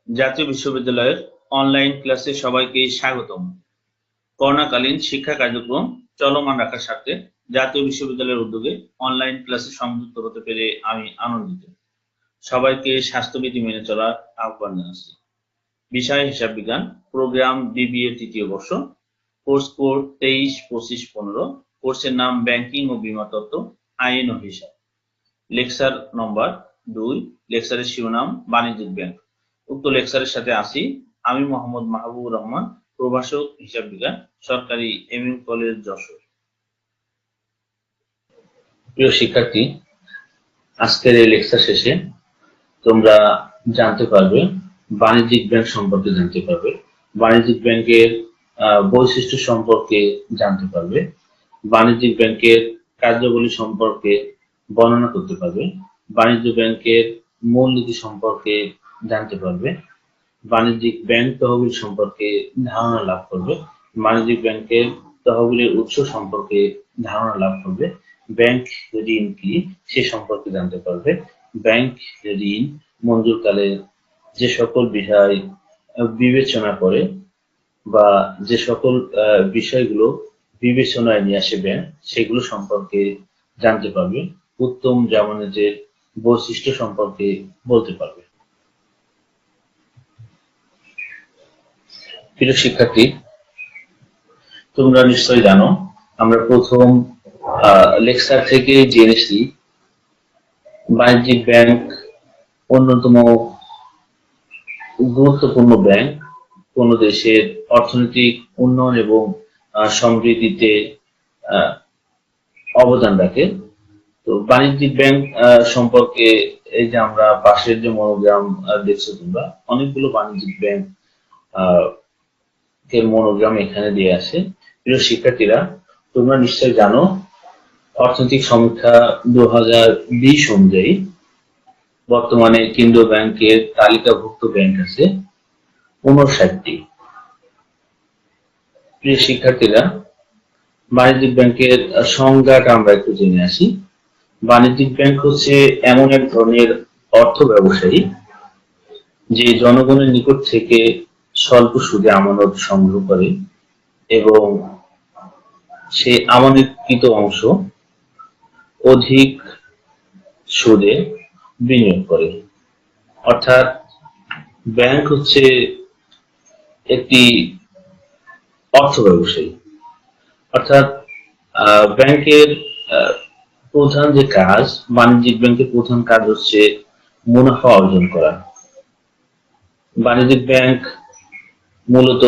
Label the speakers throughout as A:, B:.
A: জাতীয় বিশ্ববিদ্যালয়ের অনলাইন ক্লাসে সবাইকে স্বাগতম। করোনাকালীন শিক্ষা কার্যক্রম চলমান রাখার স্বার্থে জাতীয় বিশ্ববিদ্যালয়ের উদ্যোগে অনলাইন ক্লাসে সংযুক্ত হতে পেরে আমি আনন্দিত। সবাইকে স্বাস্থ্যবিধি মেনে চলার আহ্বান জানাচ্ছি। বিষয় হিসাব বিজ্ঞান, প্রোগ্রাম বিবিএ তৃতীয় বর্ষ, কোর্স কোড 23-25-15, কোর্সের নাম ব্যাংকিং ও বীমা তত্ত্ব, আইন ও হিসাব। লেকচার নম্বর 2, লেকচারের শিরোনাম বাণিজ্যিক ব্যাংক। উক্ত লেকচারের সাথে আছি আমি মোহাম্মদ মাহবুবুর রহমান, প্রভাষক হিসাব বিজ্ঞান, সরকারি এমএম কলেজ যশোর। প্রিয় শিক্ষার্থী, আজকের এই লেকচার শেষে তোমরা জানতে পারবে বাণিজ্যিক ব্যাংক সম্পর্কে জানতে পারবে, বাণিজ্যিক ব্যাংকের বৈশিষ্ট্য সম্পর্কে জানতে পারবে, বাণিজ্যিক ব্যাংকের কার্যাবলী সম্পর্কে বর্ণনা করতে পারবে, বাণিজ্য ব্যাংকের মূলনীতি সম্পর্কে জানতে পারবে, বাণিজ্যিক ব্যাংক তহবিল সম্পর্কে ধারণা লাভ করবে, বাণিজ্যিক ব্যাংকের তহবিলের উৎস সম্পর্কে ধারণা লাভ করবে, ব্যাংক ঋণ কি সে সম্পর্কে জানতে পারবে, ব্যাংক ঋণ মঞ্জুরকালে যে সকল বিষয় বিবেচনা করে বা যে সকল বিষয়গুলো বিবেচনায় নিয়ে আসে ব্যাংক সেগুলো সম্পর্কে জানতে পারবে, উত্তম জামানতের বৈশিষ্ট্য সম্পর্কে বলতে পারবে। প্রিয় শিক্ষার্থী, তোমরা নিশ্চয়ই জানো আমরা প্রথম লেকচার থেকে জেনেছি বাণিজ্যিক ব্যাংক অন্যতম গুরুত্বপূর্ণ ব্যাংক, কোন দেশের অর্থনৈতিক উন্নয়ন এবং সমৃদ্ধিতে অবদান রাখে। তো বাণিজ্যিক ব্যাংক সম্পর্কে এই যে আমরা পাশের যে মনোগ্রাম দেখছো তোমরা, অনেকগুলো বাণিজ্যিক ব্যাংক এর মনোগ্রাম এখানে দিয়ে আছে। প্রিয় শিক্ষার্থীরা, তোমরা নিশ্চয়ই জানো অর্থনৈতিক সমীক্ষা 2020 অনুযায়ী বর্তমানে কেন্দ্রীয় ব্যাংকের তালিকাভুক্ত ব্যাংক আছে 59টি। প্রিয় শিক্ষার্থীরা, বাণিজ্যিক ব্যাংকের সংজ্ঞাটা আমরা একটু জেনে আসি। বাণিজ্যিক ব্যাংক হচ্ছে এমন এক ধরনের অর্থ ব্যবসায়ী যে জনগণের নিকট থেকে স্বল্প সুদে আমানত সংগ্রহ করে এবং সে আমানতকৃত অংশ অধিক সুদে বিনিয়োগ করে। অর্থাৎ ব্যাংক হচ্ছে একটি অর্থ ব্যবসায়ী। অর্থাৎ ব্যাংকের প্রধান যে কাজ, বাণিজ্যিক ব্যাংকের প্রধান কাজ হচ্ছে মুনাফা অর্জন করা। বাণিজ্যিক ব্যাংক মূলত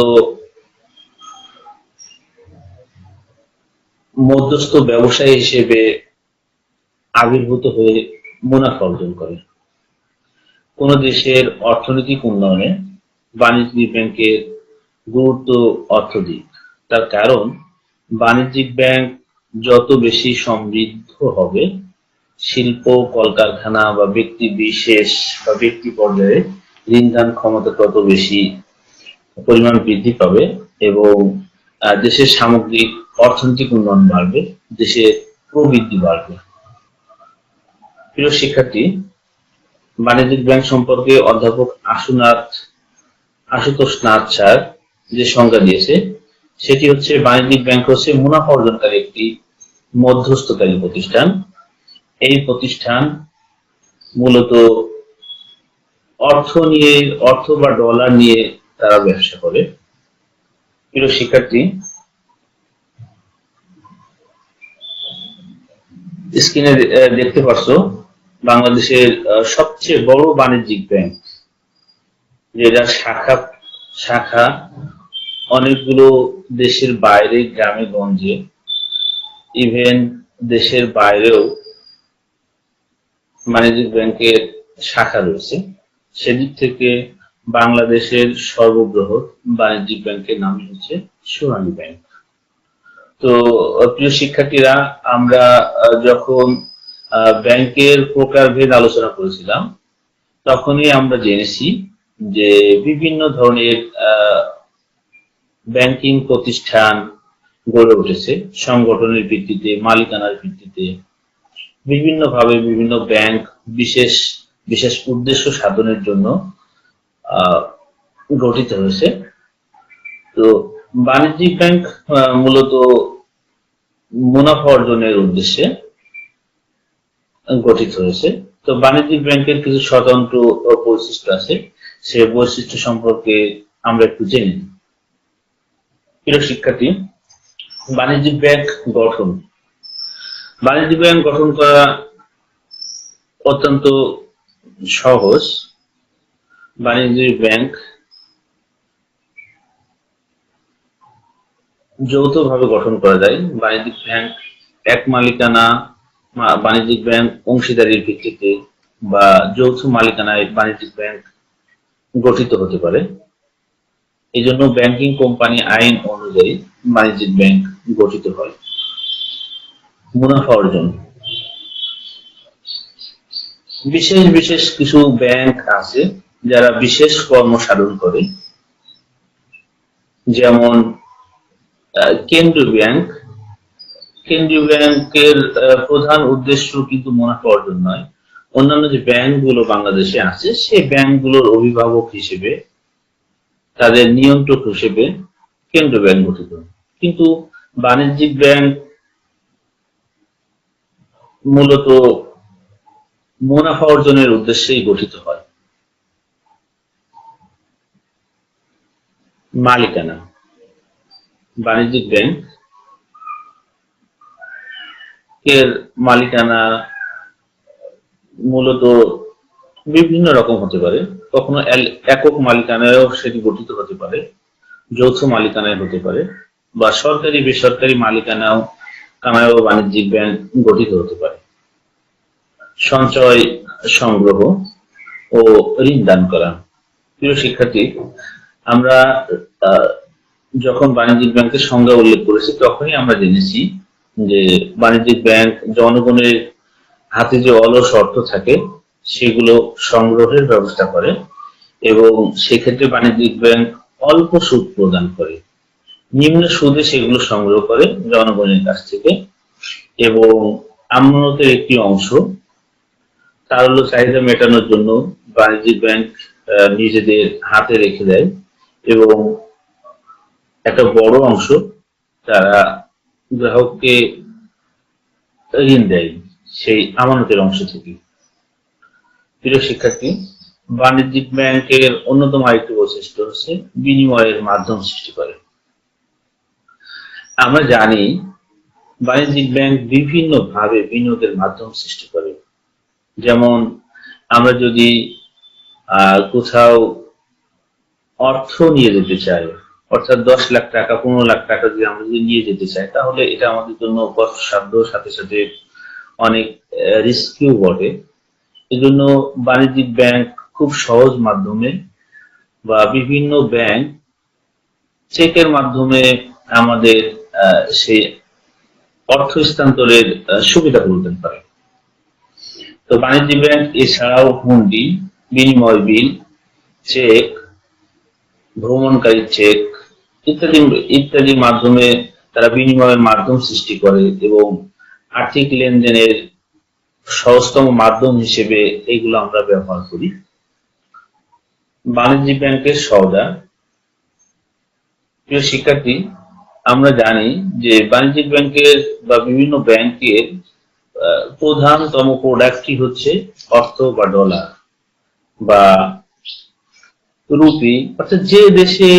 A: মধ্যস্থ ব্যবসায়ী হিসেবে আবির্ভূত হয়ে মুনাফা অর্জন করে। কোন দেশের অর্থনৈতিক উন্নয়নে বাণিজ্যিক ব্যাংকের গুরুত্ব অত্যধিক। তার কারণ বাণিজ্যিক ব্যাংক যত বেশি সমৃদ্ধ হবে, শিল্প কলকারখানা বা ব্যক্তি বিশেষ বা ব্যক্তি পর্যায়ে ঋণদান ক্ষমতা তত বেশি পরিমাণ বৃদ্ধি পাবে এবং দেশের সামগ্রিক অর্থনৈতিক উন্নয়ন বাড়বে, দেশের প্রবৃদ্ধি বাড়বে। প্রিয় শিক্ষার্থী, বাণিজ্যিক ব্যাংক সম্পর্কে অধ্যাপক আশুতোষ নাথ স্যার যে সংজ্ঞা দিয়েছে সেটি হচ্ছে বাণিজ্যিক ব্যাংক হচ্ছে মুনাফা অর্জনকারী একটি মধ্যস্থকারী প্রতিষ্ঠান। এই প্রতিষ্ঠান মূলত অর্থ বা ডলার নিয়ে তারা ব্যবসা করে। প্রিয় শিক্ষার্থী, স্ক্রিনে দেখতে পাচ্ছ বাংলাদেশের সবচেয়ে বড় বাণিজ্যিক ব্যাংক, যেটা শাখা অনেকগুলো দেশের বাইরে, গ্রামে গঞ্জে, ইভেন দেশের বাইরেও বাণিজ্যিক ব্যাংকের শাখা রয়েছে। সেদিক থেকে বাংলাদেশের সর্ববৃহৎ বাণিজ্যিক ব্যাংকের নাম হচ্ছে সোনালী ব্যাংক। তো প্রিয় শিক্ষার্থীরা, আমরা যখন ব্যাংকের প্রকারভেদ আলোচনা করেছিলাম তখনই আমরা জেনেছি যে বিভিন্ন ধরনের ব্যাংকিং প্রতিষ্ঠান গড়ে উঠেছে সংগঠনের ভিত্তিতে, মালিকানার ভিত্তিতে। বিভিন্নভাবে বিভিন্ন ব্যাংক বিশেষ বিশেষ উদ্দেশ্য সাধনের জন্য আহ, গঠিত হয়েছে। তো বাণিজ্যিক ব্যাংক মূলত মুনাফা অর্জনের উদ্দেশ্যে গঠিত হয়েছে। তো বাণিজ্যিক ব্যাংকের কিছু স্বতন্ত্র বৈশিষ্ট্য আছে, সে বৈশিষ্ট্য সম্পর্কে আমরা একটু জেনে নিই। প্রিয় শিক্ষার্থী, বাণিজ্যিক ব্যাংক গঠন। বাণিজ্যিক ব্যাংক গঠন করা অত্যন্ত সহজ। বাণিজ্যিক ব্যাংক যৌথভাবে গঠন করা যায়। বাণিজ্যিক ব্যাংক এক মালিকানা, বাণিজ্যিক ব্যাংক অংশীদারির ভিত্তিতে বা যৌথ মালিকানায় বাণিজ্যিক ব্যাংক গঠিত হতে পারে। এই জন্য ব্যাংকিং কোম্পানি আইন অনুযায়ী বাণিজ্যিক ব্যাংক গঠিত হয়। মুনাফা অর্জন। বিশেষ বিশেষ কিছু ব্যাংক আছে যারা বিশেষ কর্ম সাধন করে, যেমন কেন্দ্রীয় ব্যাংক। কেন্দ্রীয় ব্যাংকের প্রধান উদ্দেশ্য কিন্তু মুনাফা অর্জন নয়। অন্যান্য যে ব্যাংকগুলো বাংলাদেশে আছে সেই ব্যাংকগুলোর অভিভাবক হিসেবে, তাদের নিয়ন্ত্রক হিসেবে কেন্দ্রীয় ব্যাংক গঠিত। কিন্তু বাণিজ্যিক ব্যাংক মূলত মুনাফা অর্জনের উদ্দেশ্যেই গঠিত হয়। মালিকানা। বাণিজ্যিক ব্যাংক এর মালিকানা মূলত বিভিন্ন রকম হতে পারে। কখনো একক মালিকানায়ও সেটি গঠিত হতে পারে, যৌথ মালিকানায় হতে পারে, বা সরকারি বেসরকারি মালিকানায়ও বাণিজ্যিক ব্যাংক গঠিত হতে পারে। সঞ্চয় সংগ্রহ ও ঋণ দান করা। প্রিয় শিক্ষার্থী, আমরা যখন বাণিজ্যিক ব্যাংকের সংজ্ঞা উল্লেখ করেছি তখনই আমরা জেনেছি যে বাণিজ্যিক ব্যাংক জনগণের হাতে যে অলস অর্থ থাকে সেগুলো সংগ্রহের ব্যবস্থা করে, এবং সেক্ষেত্রে বাণিজ্যিক ব্যাংক অল্প সুদ প্রদান করে, নিম্ন সুদে সেগুলো সংগ্রহ করে জনগণের কাছ থেকে, এবং আমানতের একটি অংশ তারল্য চাহিদা মেটানোর জন্য বাণিজ্যিক ব্যাংক নিজেদের হাতে রেখে দেয়, এবং একটা বড় অংশ তারা গ্রাহককে ঋণ দেয় সেই আমানতের অংশ থেকে। প্রিয় শিক্ষার্থী, বাণিজ্যিক ব্যাংকের অন্যতম আরেকটি বৈশিষ্ট্য হচ্ছে বিনিময়ের মাধ্যম সৃষ্টি করে। আমরা জানি বাণিজ্যিক ব্যাংক বিভিন্ন ভাবে বিনিয়োগের মাধ্যম সৃষ্টি করে। যেমন আমরা যদি কোথাও অর্থ নিয়ে যেতে চাই, অর্থাৎ 10 লাখ টাকা 15 লাখ টাকা যদি আমরা যদি নিয়ে যেতে চাই, তাহলে এটা আমাদের জন্য কষ্টসাধ্য, সাথে সাথে অনেক রিস্কিও বটে। এজন্য বাণিজ্যিক ব্যাংক খুব সহজ মাধ্যমে বা বিভিন্ন ব্যাংক চেকের মাধ্যমে আমাদের সেই অর্থ স্থানান্তরের সুবিধা করে দিতে পারে। তো বাণিজ্যিক ব্যাংক এছাড়াও হুন্ডি, বিনিময় বিল, চেক, ভ্রমণকারী চেক ইত্যাদি ইত্যাদির মাধ্যমে তারা বিনিময়ের মাধ্যম সৃষ্টি করে, এবং আর্থিক লেনদেনের সহজতম মাধ্যম হিসেবে এগুলো আমরা ব্যবহার করি। বাণিজ্যিক ব্যাংকের সওদা। প্রিয় শিক্ষার্থী, আমরা জানি যে বাণিজ্যিক ব্যাংকের বা বিভিন্ন ব্যাংকের প্রধানতম প্রোডাক্টটি হচ্ছে অর্থ বা ডলার বা রুপি, অর্থাৎ যে দেশে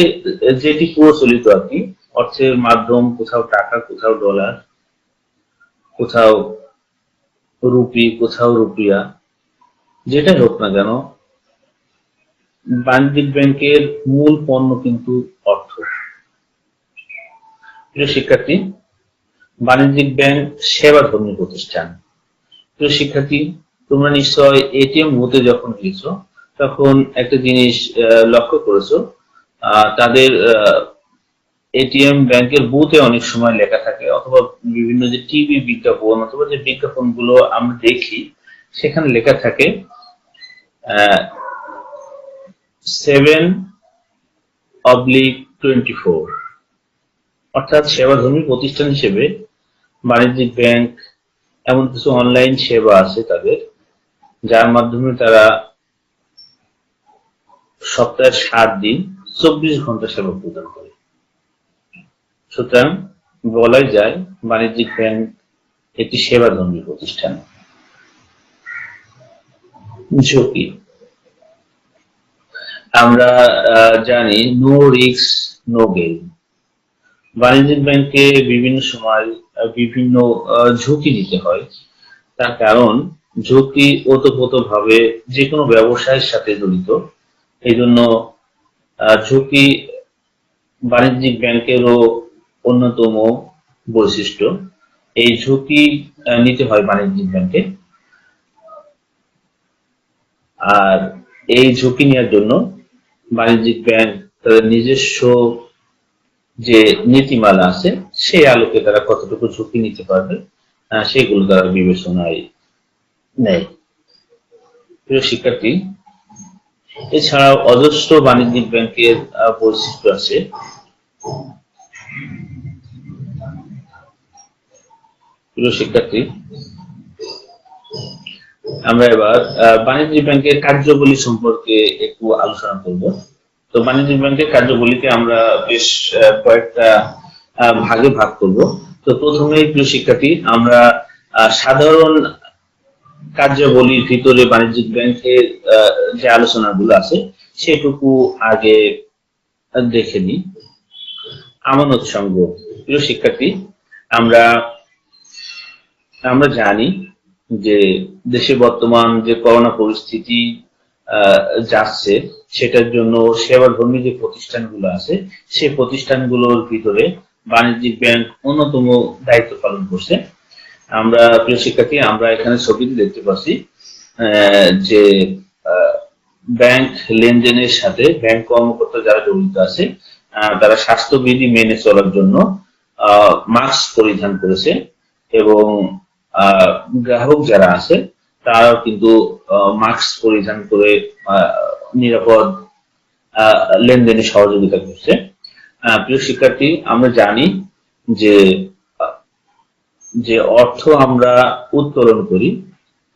A: যেটি প্রচলিত আর কি, অর্থের মাধ্যম, কোথাও টাকা, কোথাও ডলার, কোথাও রুপি, কোথাও রুপিয়া, যেটাই হোক না কেন বাণিজ্যিক ব্যাংকের মূল পণ্য কিন্তু অর্থ। প্রিয় শিক্ষার্থী, বাণিজ্যিক ব্যাংক সেবাধর্মী প্রতিষ্ঠান। প্রিয় শিক্ষার্থী, তোমরা নিশ্চয় এটিএম বুথে যখন গিয়েছো তখন একটা জিনিস লক্ষ্য করেছো, তাদের এটিএম ব্যাংকের বুথে অনেক সময় লেখা থাকে, অথবা বিভিন্ন যে টিভি বিজ্ঞাপন অথবা যে বিজ্ঞাপনগুলো আমরা দেখি সেখানে লেখা থাকে 7/24, অর্থাৎ সেবাধর্মী প্রতিষ্ঠান হিসেবে বাণিজ্যিক ব্যাংক এমন কিছু অনলাইন সেবা আছে তাদের, যার মাধ্যমে তারা সপ্তাহে 7 দিন 24 ঘন্টা সেবা প্রদান করে। সুতরাং বলাই যায় বাণিজ্যিক ব্যাংক একটি সেবাধর্মী প্রতিষ্ঠান। ঝুঁকি আমরা জানি নো রিস্ক নো গেইন। বাণিজ্যিক ব্যাংকে বিভিন্ন সময় বিভিন্ন ঝুঁকি নিতে হয়। তার কারণ ঝুঁকি ওতপ্রোতভাবে যে কোনো ব্যবসায়ের সাথে জড়িত। এই জন্য ঝুঁকি বাণিজ্যিক ব্যাংকেরও অন্যতম বৈশিষ্ট্য। এই ঝুঁকি নিতে হয় বাণিজ্যিক ব্যাংকে। আর এই ঝুঁকি নেওয়ার জন্য বাণিজ্যিক ব্যাংক তাদের নিজস্ব যে নীতিমালা আছে সেই আলোকে তারা কতটুকু ঝুঁকি নিতে পারবে সেগুলো তারা বিবেচনায় নেয়। প্রিয় শিক্ষার্থী, এছাড়াও অজস্র বাণিজ্যিক ব্যাংকের বৈশিষ্ট্য আছে। প্রিয় শিক্ষার্থী, আমরা এবার বাণিজ্যিক ব্যাংকের কার্যাবলী সম্পর্কে একটু আলোচনা করব। তো বাণিজ্যিক ব্যাংকের কার্যাবলীকে আমরা বেশ কয়েকটা ভাগে ভাগ করব। তো প্রথমেই প্রিয় শিক্ষার্থী, আমরা সাধারণ কার্যাবলীর ভিতরে বাণিজ্যিক ব্যাংকের যে আলোচনাগুলো আছে সেটুকু আগে দেখে নিই। আমানত সংগ্রহ। প্রিয় শিক্ষার্থী, আমরা জানি যে দেশে বর্তমান যে করোনা পরিস্থিতি যাচ্ছে সেটার জন্য সেবাধর্মী যে প্রতিষ্ঠানগুলো আছে সেই প্রতিষ্ঠানগুলোর ভিতরে বাণিজ্যিক ব্যাংক অন্যতম দায়িত্ব পালন করছে। আমরা প্রিয় শিক্ষার্থী, আমরা এখানে ছবিতে দেখতে পাচ্ছি যে ব্যাংক লেনদেনের সাথে ব্যাংক কর্মকর্তা যারা জড়িত আছে তারা স্বাস্থ্যবিধি মেনে চলার জন্য মাস্ক পরিধান করেছে এবং গ্রাহক যারা আছে তারাও কিন্তু মাস্ক পরিধান করে নিরাপদ লেনদেনে সহযোগিতা করছে। প্রিয় শিক্ষার্থী, আমরা জানি যে অর্থ আমরা উত্তোলন করি,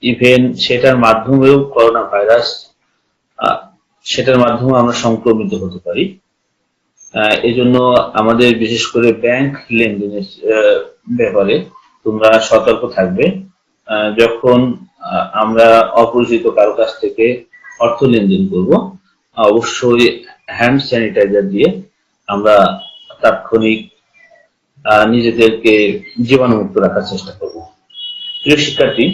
A: ইভেন সেটার মাধ্যমেও করোনা ভাইরাস সেটার মাধ্যমে আমরা সংক্রমিত হতে পারি। এজন্য আমাদের বিশেষ করে ব্যাংক লেনদেনের ব্যাপারে তোমরা সতর্ক থাকবে। যখন আমরা অপরিচিত কারো কাছ থেকে অর্থ লেনদেন করব, অবশ্যই হ্যান্ড স্যানিটাইজার দিয়ে আমরা তাৎক্ষণিক নিজেদেরকে জীবাণুমুক্ত রাখার চেষ্টা করব। প্রিয় শিক্ষার্থী,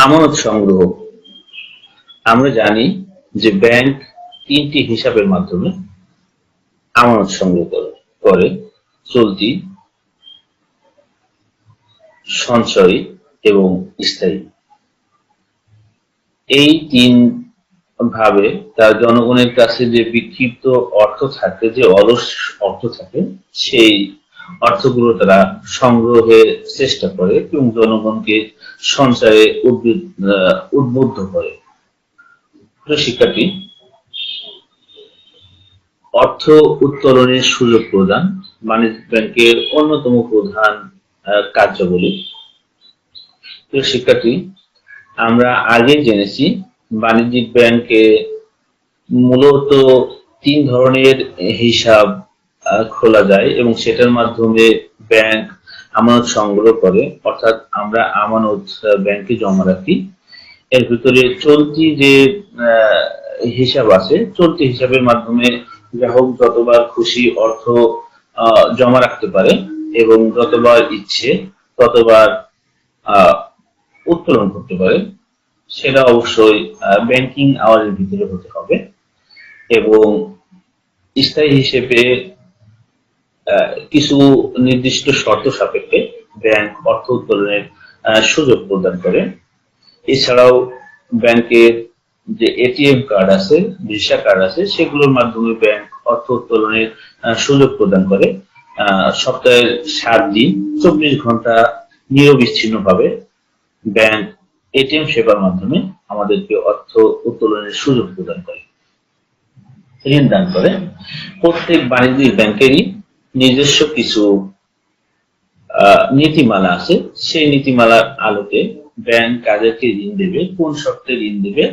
A: আমানত সংগ্রহ। আমরা জানি যে ব্যাংক 3টি হিসাবের মাধ্যমে আমানত সংগ্রহ করে: চলতি, সঞ্চয়ী এবং স্থায়ী। এই 3 ভাবে তার জনগণের কাছে যে বিক্ষিপ্ত অর্থ থাকে, যে অলস অর্থ থাকে, সেই অর্থগুলো তারা সংগ্রহের চেষ্টা করে এবং জনগণকে সঞ্চয়ে উদ্বুদ্ধ করে। শিক্ষার্থী, অর্থ উত্তোলনের সুযোগ প্রদান বাণিজ্যিক ব্যাংকের অন্যতম প্রধান কার্যাবলী। শিক্ষার্থী, আমরা আগে জেনেছি বাণিজ্যিক ব্যাংকে মূলত 3 ধরনের হিসাব খোলা যায় এবং সেটার মাধ্যমে ব্যাংক আমানত সংগ্রহ করে, অর্থাৎ আমরা আমানত ব্যাংকে জমা রাখি। এর ভিতরে চলতি যে হিসাব আছে, চলতি হিসাবের মাধ্যমে গ্রাহক যতবার খুশি অর্থ জমা রাখতে পারে এবং যতবার ইচ্ছে ততবার উত্তোলন করতে পারে। সেটা অবশ্যই ব্যাংকিং আওয়ারের ভিতরে হতে হবে। এবং স্থায়ী হিসেবে কিছু নির্দিষ্ট শর্ত সাপেক্ষে ব্যাংক অর্থ উত্তোলনের সুযোগ প্রদান করে। এছাড়াও ব্যাংকের যে এটিএম কার্ড আছে, ভিসা কার্ড আছে, সেগুলোর মাধ্যমে ব্যাংক অর্থ উত্তোলনের সুযোগ প্রদান করে। সপ্তাহে 7 দিন 24 ঘন্টা নিরবিচ্ছিন্নভাবে ব্যাংক এটিএম সেবার মাধ্যমে আমাদেরকে অর্থ উত্তোলনের সুযোগ প্রদান করে, ঋণ দান করে। প্রত্যেক বাণিজ্যিক ব্যাংকেরই নিজস্ব কিছু নীতিমালা আছে। সেই নীতিমালার আলোকে ব্যাংক কাদেরকে ঋণ দেবে, কোন শর্তে ঋণ দেবে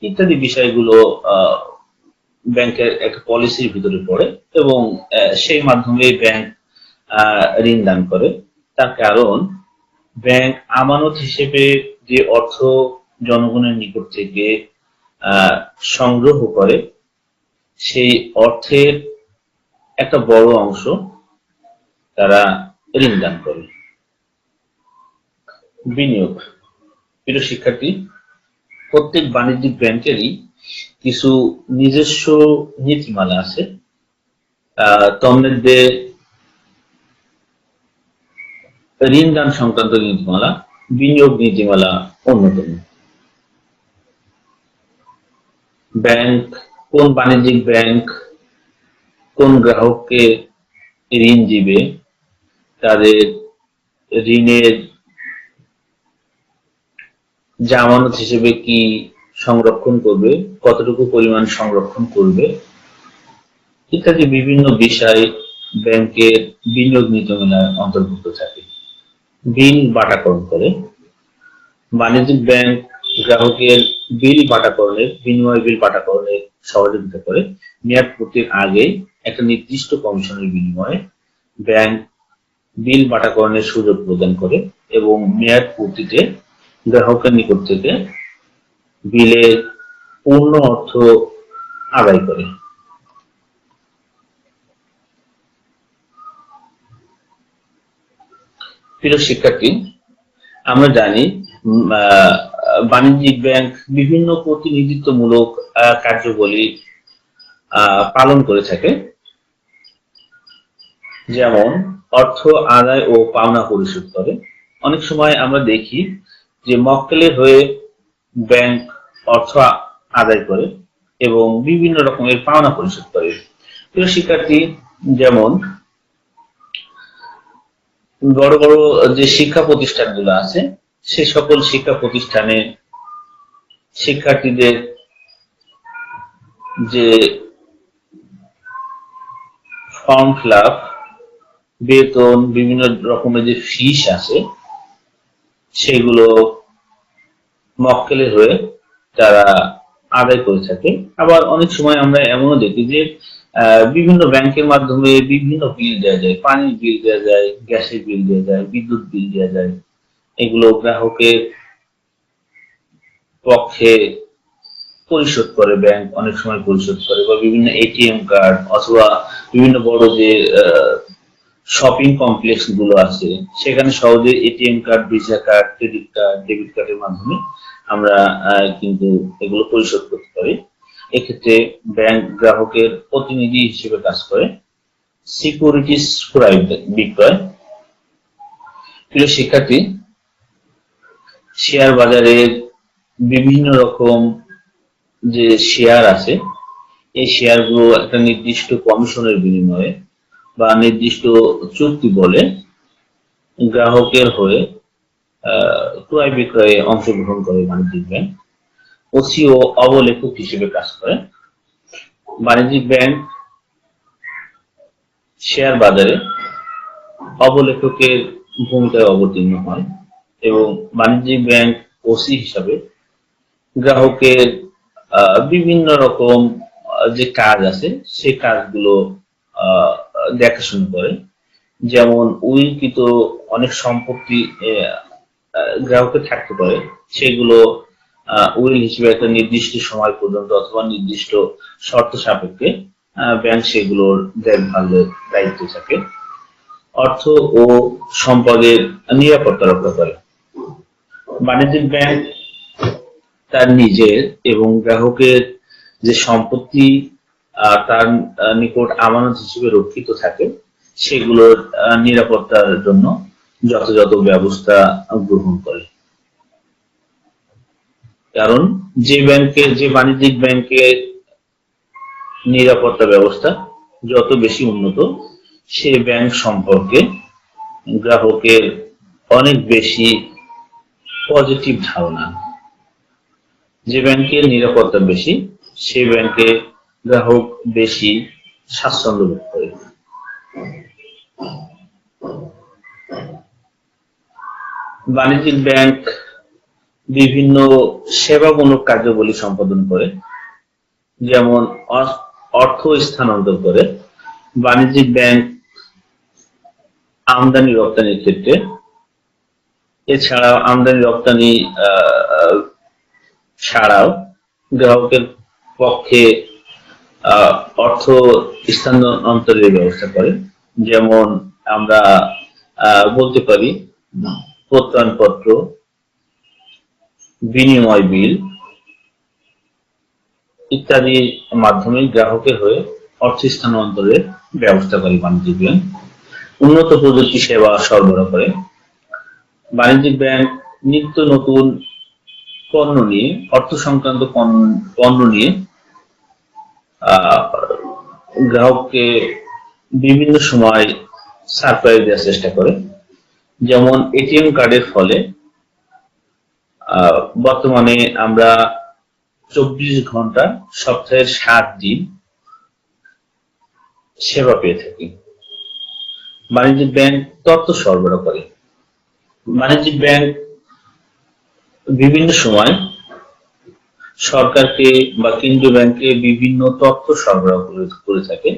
A: ইত্যাদি বিষয়গুলো ব্যাংকের একটা পলিসির ভিতরে পড়ে এবং সেই মাধ্যমে ব্যাংক ঋণ দান করে। তার কারণ ব্যাংক আমানত হিসেবে যে অর্থ জনগণের নিকট থেকে আহ, সংগ্রহ করে, সেই অর্থের একটা বড় অংশ তারা ঋণ দান করে। বিনিয়োগ। প্রিয় শিক্ষার্থী, প্রত্যেক বাণিজ্যিক ব্যাংকেরই কিছু নিজস্ব নীতিমালা আছে। তন্মধ্যে ঋণ দান সংক্রান্ত নীতিমালা, বিনিয়োগ নীতিমালা অন্যতম। ব্যাংক, কোন বাণিজ্যিক ব্যাংক কোন গ্রাহককে ঋণ দিবে, তাদের ঋণের জামানত হিসেবে কি সংরক্ষণ করবে, কতটুকু পরিমাণ সংরক্ষণ করবে, ইত্যাদি বিভিন্ন বিষয় ব্যাংকের বিনিয়োগ নীতিমালার অন্তর্ভুক্ত থাকে। বিল বাটাকরণ করে। বাণিজ্যিক ব্যাংক গ্রাহকের বিল বাটাকরণের, বিনিময় বিল বাটাকরণের সহযোগিতা করে। মেয়াদ পূর্তির আগে একটা নির্দিষ্ট কমিশনের বিনিময়ে ব্যাংক বিল বাটাকরণের সুযোগ প্রদান করে এবং মেয়াদ পূর্তিতে গ্রাহকের নিকট থেকে বিলের পূর্ণ অর্থ আদায় করে। প্রিয় শিক্ষার্থী, আমরা জানি বাণিজ্যিক ব্যাংক বিভিন্ন প্রতিনিধিত্বমূলক কার্যাবলী পালন করে থাকে, যেমন অর্থ আদায় ও পাওনা পরিশোধ করে। অনেক সময় আমরা দেখি যে মক্কেলের হয়ে ব্যাংক অর্থ আদায় করে এবং বিভিন্ন রকমের পাওনা পরিশোধ করে। প্রিয় শিক্ষার্থী, যেমন বড় বড় যে শিক্ষা প্রতিষ্ঠানগুলো আছে, সে সকল শিক্ষা প্রতিষ্ঠানে শিক্ষার্থীদের যে ফর্ম ফিল আপ, বেতন, বিভিন্ন রকমের যে ফিস আছে, সেগুলো মক্কেলের হয়ে তারা আদায় করে থাকে। আবার অনেক সময় আমরা এমনও দেখি যে বিভিন্ন ব্যাংকের মাধ্যমে বিভিন্ন বিল দেওয়া যায়, পানির বিল দেওয়া যায়, গ্যাসের বিল দেওয়া যায়, বিদ্যুৎ বিল দেওয়া যায়। এগুলো গ্রাহকের পক্ষে পরিশোধ করে, ব্যাংক অনেক সময় পরিশোধ করে, বা বিভিন্ন এটিএম কার্ড অথবা বিভিন্ন বড় যে শপিং কমপ্লেক্স গুলো আছে, সেখানে সহজে ATM card, visa card, credit card, debit কার্ডের মাধ্যমে আমরা কিন্তু এগুলো পরিশোধ করতে পারি। এক্ষেত্রে ব্যাংক গ্রাহকের প্রতিনিধি হিসেবে কাজ করে। সিকিউরিটিজ ক্রয় বিক্রয়। প্রিয় শিক্ষার্থী, শেয়ার বাজারের বিভিন্ন রকম যে শেয়ার আছে, এই শেয়ারগুলো একটা নির্দিষ্ট কমিশনের বিনিময়ে বা নির্দিষ্ট চুক্তি বলে গ্রাহকের হয়ে ক্রয় বিক্রয়ে অংশগ্রহণ করে বাণিজ্যিক ব্যাংক। ওসি ও অবলেখক হিসেবে কাজ করে। বাণিজ্যিক ব্যাংক শেয়ার বাজারে অবলেখকের ভূমিকায় অবতীর্ণ হয় এবং বাণিজ্যিক ব্যাংক ওসি হিসাবে গ্রাহকের বিভিন্ন রকম যে কাজ আছে, সেই কাজগুলো দেখাশোনা করে। যেমন উইলকৃত অনেক সম্পত্তি গ্রাহকের থাকতে পারে, সেগুলো উইল হিসেবে একটা নির্দিষ্ট সময় পর্যন্ত অথবা নির্দিষ্ট শর্ত সাপেক্ষে ব্যাংক সেগুলোর দেখভালের দায়িত্বে থাকে। অর্থ ও সম্পদের নিরাপত্তা রক্ষা করে। বাণিজ্যিক ব্যাংক তার নিজের এবং গ্রাহকের যে সম্পত্তি তার নিকট আমানত হিসেবে রক্ষিত থাকে, সেগুলোর নিরাপত্তার জন্য যথাযথ ব্যবস্থা গ্রহণ করে। কারণ যে বাণিজ্যিক ব্যাংকের নিরাপত্তা ব্যবস্থা যত বেশি উন্নত, সে ব্যাংক সম্পর্কে গ্রাহকের অনেক বেশি পজিটিভ ধারণা। যে ব্যাংকের নিরাপত্তা বেশি, সে ব্যাংকে গ্রাহক বেশি স্বাচ্ছন্দ্য বোধ করে। বাণিজ্যিক ব্যাংক বিভিন্ন সেবামূলক কার্যাবলী সম্পাদন করে, যেমন অর্থ স্থানান্তর করে। বাণিজ্যিক ব্যাংক আমদানি রপ্তানির ক্ষেত্রে, এছাড়া আমদানি রপ্তানি ছাড়াও গ্রাহকের পক্ষে অর্থ স্থানান্তরের ব্যবস্থা করে। যেমন আমরা বলতে পারি প্রত্যয়নপত্র, বিনিময় বিল ইত্যাদির মাধ্যমে গ্রাহকের হয়ে অর্থ স্থানান্তরের ব্যবস্থা করে বাণিজ্যিক ব্যাংক। উন্নত প্রযুক্তি সেবা সরবরাহ করে। বাণিজ্যিক ব্যাংক নিত্য নতুন পণ্য নিয়ে, অর্থ সংক্রান্ত পণ্য নিয়ে গ্রাহককে বিভিন্ন সময় সারপ্রাইজ দেওয়ার চেষ্টা করে। যেমন এটিএম কার্ডের ফলে বর্তমানে আমরা 24 ঘন্টা সপ্তাহের 7 দিন সেবা পেয়ে থাকি। বাণিজ্যিক ব্যাংক তথ্য সরবরাহ করে। বাণিজ্যিক ব্যাংক বিভিন্ন সময় সরকারকে বা কেন্দ্রীয় ব্যাংকে বিভিন্ন তথ্য সরবরাহ করে থাকে,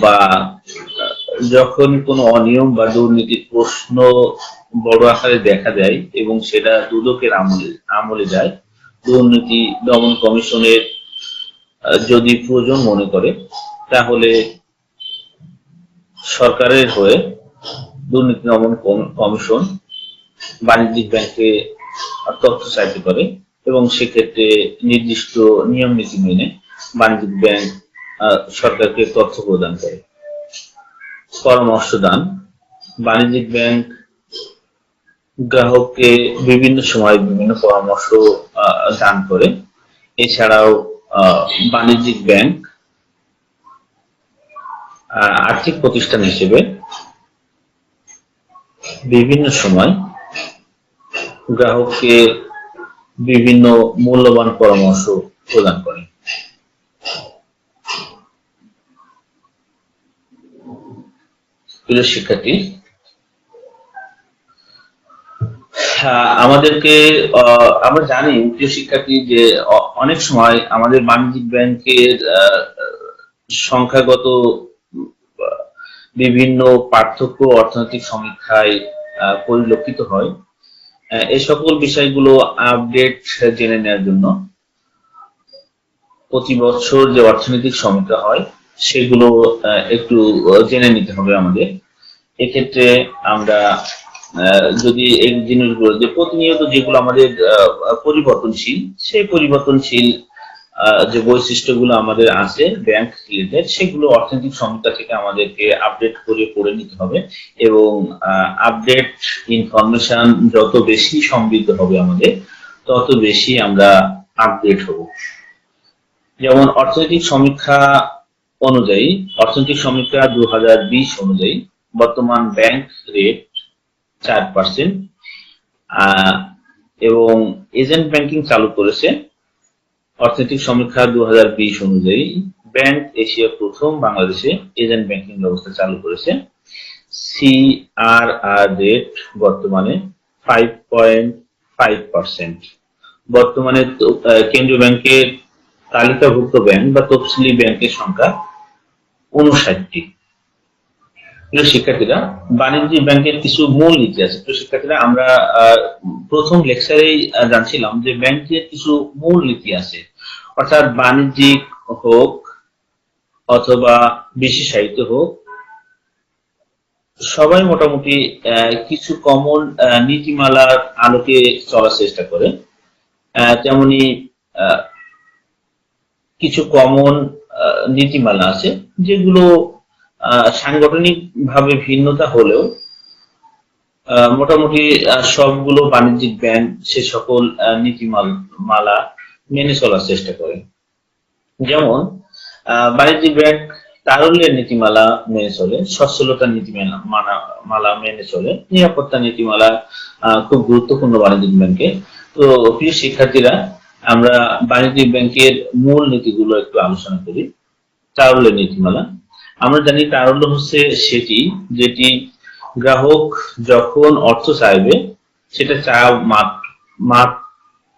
A: বা যখন কোনো অনিয়ম বা দুর্নীতির প্রশ্ন বড় আকারে দেখা দেয় এবং সেটা দুদকের আমলে যায়, দুর্নীতি দমন কমিশনের যদি প্রয়োজন মনে করে, তাহলে সরকারের হয়ে দুর্নীতি দমন কমিশন বাণিজ্যিক ব্যাংকে তথ্য চাইতে পারে এবং সেক্ষেত্রে নির্দিষ্ট নিয়ম নীতি মেনে বাণিজ্যিক ব্যাংক সরকারকে তথ্য প্রদান করে। পরামর্শ দান। বাণিজ্যিক ব্যাংক গ্রাহককে বিভিন্ন সময় বিভিন্ন পরামর্শ দান করে। এছাড়াও বাণিজ্যিক ব্যাংক আর্থিক প্রতিষ্ঠান হিসেবে বিভিন্ন সময় গ্রাহককে বিভিন্ন মূল্যবান পরামর্শ প্রদান করে। প্রিয় শিক্ষার্থী, আমাদেরকে আমরা জানি প্রিয় শিক্ষার্থী যে অনেক সময় আমাদের বাণিজ্যিক ব্যাংকের সংখ্যাগত বিভিন্ন পার্থক্য অর্থনৈতিক সমীক্ষায় পরিলক্ষিত হয়। এই সকল বিষয়গুলো আপডেট জেনে নেওয়ার জন্য প্রতি বছর যে অর্থনৈতিক সমীক্ষা হয় সেগুলো একটু জেনে নিতে হবে আমাদের। এক্ষেত্রে আমরা যদি এই জিনিসগুলো যে প্রতিনিয়ত যেগুলো আমাদের পরিবর্তনশীল, সেই পরিবর্তনশীল যে বৈশিষ্ট্যগুলো আমাদের আছে ব্যাংক রিলেটেড, সেগুলো অর্থনৈতিক সমীক্ষা থেকে আমাদেরকে আপডেট করে পড়ে নিতে হবে এবং আপডেট ইনফরমেশন যত বেশি সমৃদ্ধ হবে আমাদের, তত বেশি আমরা আপডেট হব। যেমন অর্থনৈতিক সমীক্ষা অনুযায়ী, অর্থনৈতিক সমীক্ষা 2020 অনুযায়ী বর্তমান ব্যাংক রেট 4% এবং এজেন্ট ব্যাংকিং চালু করেছে। অর্থনৈতিক সমীক্ষা 2020 অনুযায়ী ব্যাংক এশিয়া প্রথম বাংলাদেশে এজেন্ট ব্যাংকিং ব্যবস্থা চালু করেছে। সিআরআর রেট বর্তমানে 5.5%। বর্তমানে কেন্দ্রীয় ব্যাংকের তালিকাভুক্ত ব্যাংক বা তফসিলি ব্যাংকের সংখ্যা 59টি। শিক্ষার্থীরা, বাণিজ্যিক ব্যাংকের কিছু মূল নীতি আছে। শিক্ষার্থীরা, আমরা প্রথম লেকচারেই জানছিলাম যে ব্যাংকের কিছু মূল নীতি আছে, অর্থাৎ বাণিজ্যিক হোক অথবা বিশেষায়িত হোক, সবাই মোটামুটি কিছু কমন নীতিমালার আলোকে চলার চেষ্টা করে। তেমনি কিছু কমন নীতিমালা আছে যেগুলো সাংগঠনিক ভাবে ভিন্নতা হলেও মোটামুটি সবগুলো বাণিজ্যিক ব্যাংক সে সকল নীতিমালা মেনে চলার চেষ্টা করে। যেমন বাণিজ্যিক ব্যাংক তারল্যের নীতিমালা মেনে চলে, সচ্ছলতার নীতিমালা মেনে চলে, নিরাপত্তা নীতিমালা খুব গুরুত্বপূর্ণ বাণিজ্যিক ব্যাংকে। তো প্রিয় শিক্ষার্থীরা, আমরা বাণিজ্যিক ব্যাংকের মূল নীতিগুলো একটু আলোচনা করি। তারল্যের নীতিমালা, আমরা জানি তারল্য হচ্ছে সেটি যেটি গ্রাহক যখন অর্থ চাইবে সেটা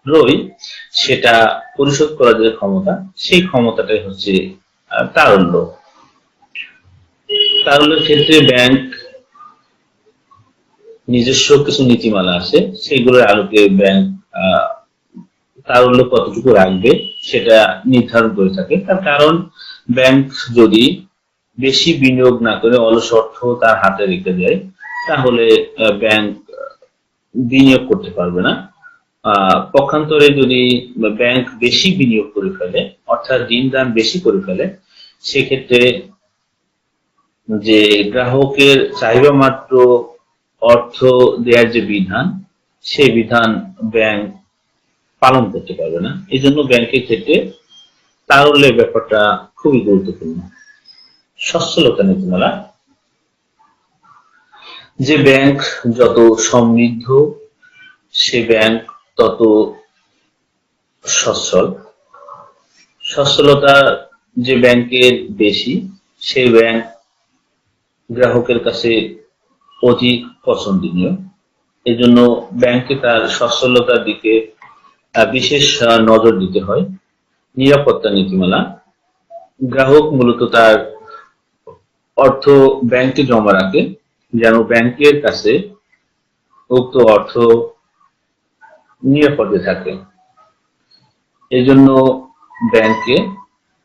A: রই সেটা পরিশোধ করার যে ক্ষমতা, সেই ক্ষমতাটাই হচ্ছে তারল্য। তারল্যের ক্ষেত্রে ব্যাংক নিজস্ব কিছু নীতিমালা আছে, সেগুলোর আলোকে ব্যাংক তারল্য কতটুকু রাখবে সেটা নির্ধারণ করে থাকে। তার কারণ ব্যাংক যদি বেশি বিনিয়োগ না করে অলস অর্থ তার হাতে রেখে দেয়, তাহলে ব্যাংক বিনিয়োগ করতে পারবে না। পক্ষান্তরে যদি ব্যাংক বেশি বিনিয়োগ করে ফেলে, অর্থাৎ ঋণ দান বেশি করে ফেলে, সেক্ষেত্রে যে গ্রাহকের চাহিদা মাত্র অর্থ দেওয়ার যে বিধান, সেই বিধান ব্যাংক পালন করতে পারবে না। এই জন্য ব্যাংকের ক্ষেত্রে তারল্যের ব্যাপারটা খুবই গুরুত্বপূর্ণ। সচ্ছলতা নীতিমালা, যে ব্যাংক যত সমৃদ্ধ সে ব্যাংক তত সচ্ছল। সচ্ছলতা যে ব্যাংকের বেশি, সেই ব্যাংক গ্রাহকের কাছে অধিক পছন্দনীয়। এজন্য ব্যাংকে তার সচ্ছলতার দিকে বিশেষ নজর দিতে হয়। নিরাপত্তা নীতিমালা, গ্রাহক মূলত তার অর্থ ব্যাংকে জমা রাখে যেন ব্যাংকের কাছে উক্ত অর্থ নিরাপদে থাকে। এই জন্য ব্যাংকে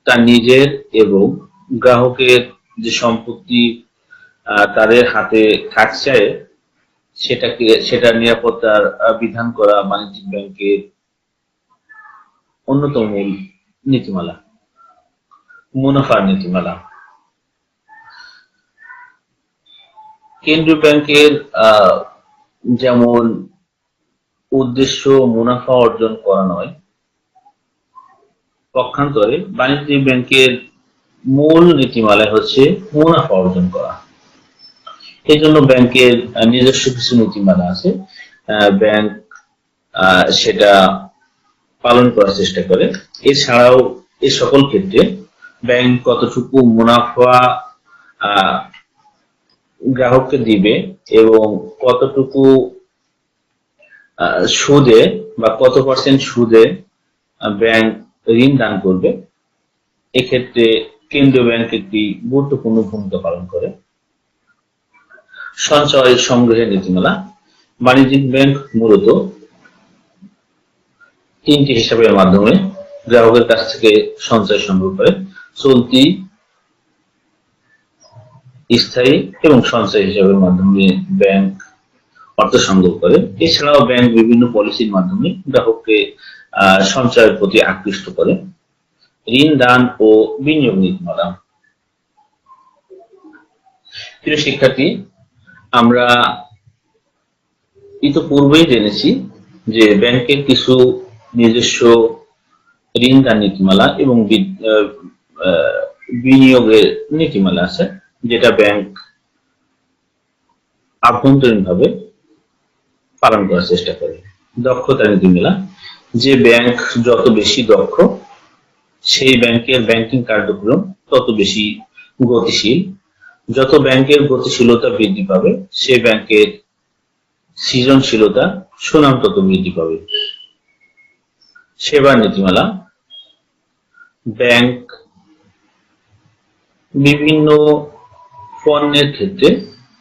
A: তার নিজের এবং গ্রাহকের যে সম্পত্তি তাদের হাতে থাকছে, সেটার নিরাপত্তার বিধান করা বাণিজ্যিক ব্যাংকের অন্যতম মূল নীতিমালা। মুনাফার নীতিমালা, কেন্দ্রীয় ব্যাংকের যেমন উদ্দেশ্য মুনাফা অর্জন করা নয়, পক্ষান্তরে বাণিজ্যিক ব্যাংকের মূল নীতিমালা হচ্ছে মুনাফা অর্জন করা। এই জন্য ব্যাংকের নিজস্ব কিছু নীতিমালা আছে, ব্যাংক সেটা পালন করার চেষ্টা করে। এছাড়াও এই সকল ক্ষেত্রে ব্যাংক কতটুকু মুনাফা গ্রাহককে দিবে এবং কতটুকু সুদে বা কত পার্সেন্ট সুদে ব্যাংক ঋণ দান করবে, এক্ষেত্রে কেন্দ্রীয় ব্যাংক একটি গুরুত্বপূর্ণ ভূমিকা পালন করে। সঞ্চয় সংগ্রহের নীতিমালা, বাণিজ্যিক ব্যাংক মূলত তিনটি হিসাবের মাধ্যমে গ্রাহকের কাছ থেকে সঞ্চয় সংগ্রহ করে: চলতি, স্থায়ী এবং সঞ্চয় হিসাবের মাধ্যমে ব্যাংক অর্থ সংগ্রহ করে। এছাড়াও ব্যাংক বিভিন্ন পলিসির মাধ্যমে গ্রাহককে সঞ্চয়ের প্রতি আকৃষ্ট করে। ঋণ দান ও বিনিয়োগ নীতিমালা, প্রিয় শিক্ষার্থী, আমরা ইতিপূর্বেই জেনেছি যে ব্যাংকের কিছু নিজস্ব ঋণ দান নীতিমালা এবং বিনিয়োগের নীতিমালা আছে, যেটা ব্যাংক আভ্যন্তরীণভাবে পালন করার চেষ্টা করে। দক্ষতা নীতিমালা, যে ব্যাংক যত বেশি দক্ষ, সেই ব্যাংকের ব্যাংকিং কার্যক্রম তত বেশি গতিশীল। যত ব্যাংকের গতিশীলতা বৃদ্ধি পাবে, সে ব্যাংকের সৃজনশীলতা, সুনাম তত বৃদ্ধি পাবে। সেবা নীতিমালা, ব্যাংক বিভিন্ন পণ্যের ক্ষেত্রে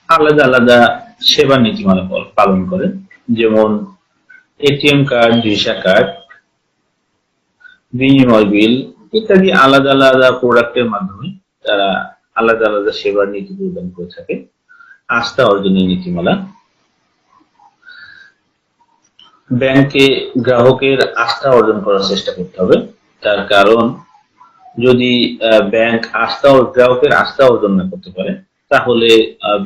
A: আলাদা আলাদা সেবা নীতিমালা পালন করে, যেমন এটিএম কার্ড, ভিসা কার্ড, বিনিময় বিল ইত্যাদি আলাদা আলাদা প্রোডাক্টের মাধ্যমে তারা আলাদা আলাদা সেবার নীতি প্রদান করে থাকে। আস্থা অর্জনের নীতিমালা, ব্যাংকে গ্রাহকের আস্থা অর্জন করার চেষ্টা করতে হবে। তার কারণ যদি ব্যাংক গ্রাহকের আস্থা অর্জন না করতে পারে, তাহলে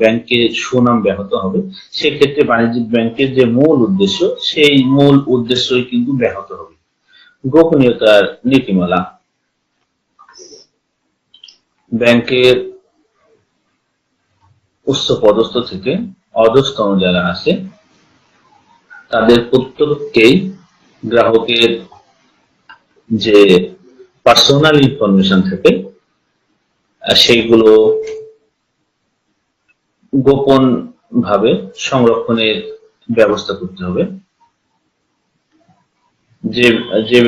A: ব্যাংকের সুনাম ব্যাহত হবে। সেক্ষেত্রে বাণিজ্যিক ব্যাংকের যে মূল উদ্দেশ্য, সেই মূল উদ্দেশ্যই কিন্তু ব্যাহত হবে। গোপনীয়তার নীতিমালা, ব্যাংকের উচ্চ পদস্থ থেকে অধস্তন যারা আছে, তাদের প্রত্যেককেই গ্রাহকের যে পার্সোনাল ইনফরমেশন থাকে, সেইগুলো গোপন ভাবে সংরক্ষণের ব্যবস্থা করতে হবে। যে যে